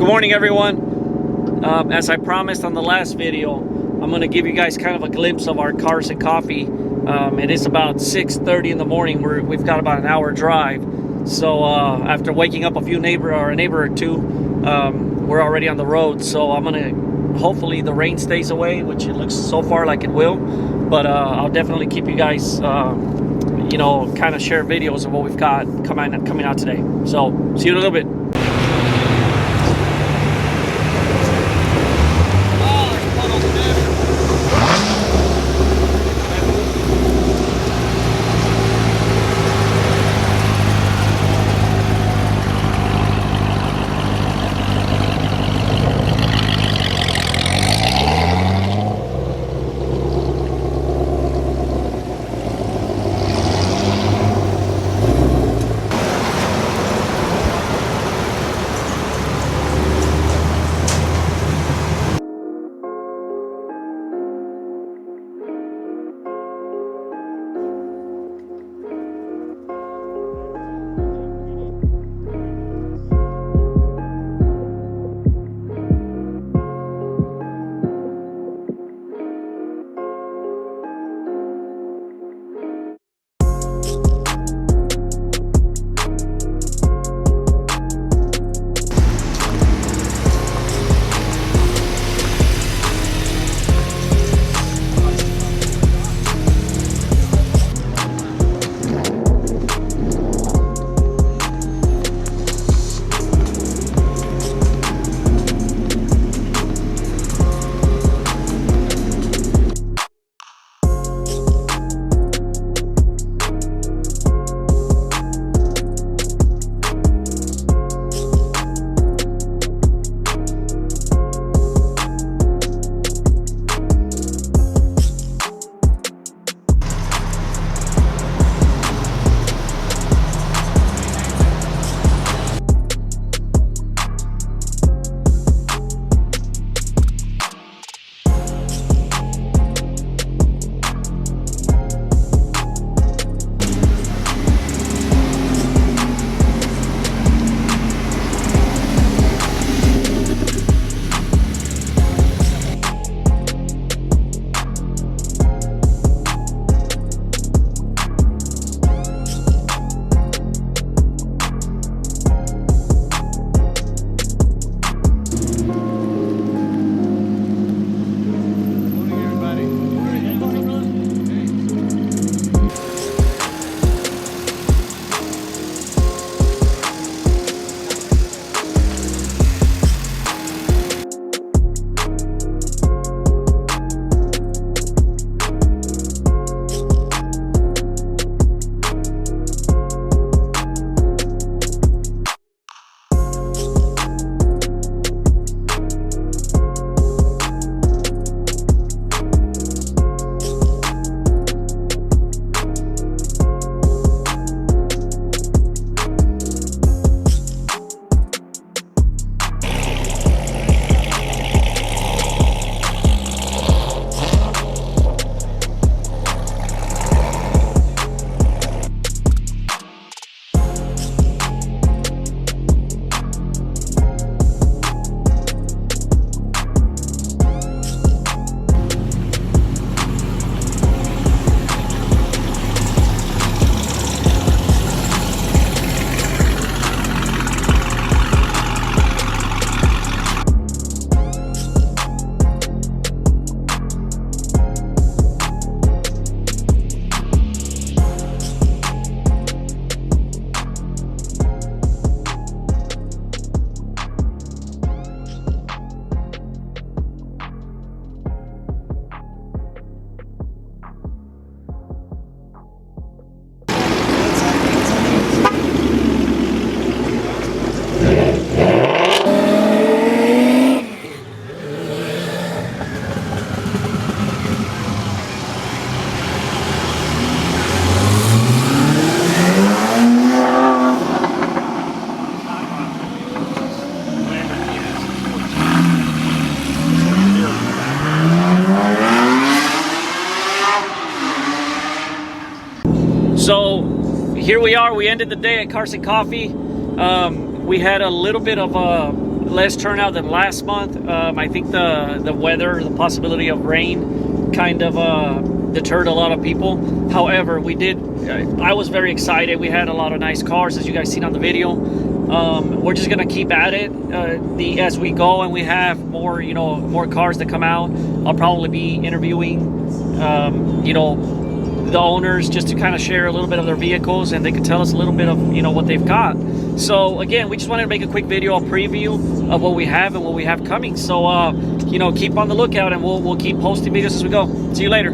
Good morning, everyone. As I promised on the last video, I'm going to give you guys kind of a glimpse of our cars and coffee. It is about 6:30 in the morning. We've got about an hour drive. So after waking up a neighbor or two, we're already on the road. So I'm going to, hopefully the rain stays away, which it looks so far like it will. But I'll definitely keep you guys, kind of share videos of what we've got coming out today. So see you in a little bit. So here we are. We ended the day at Carson Coffee. We had a little bit of less turnout than last month. I think the weather, the possibility of rain, kind of deterred a lot of people. However, I was very excited. We had a lot of nice cars, as you guys seen on the video. We're just gonna keep at it as we go, and we have more, more cars that come out. I'll probably be interviewing, the owners, just to kind of share a little bit of their vehicles, and they can tell us a little bit of what they've got. So again, we just wanted to make a quick video, a preview of what we have and what we have coming. So keep on the lookout, and we'll keep posting videos as we go. See you later.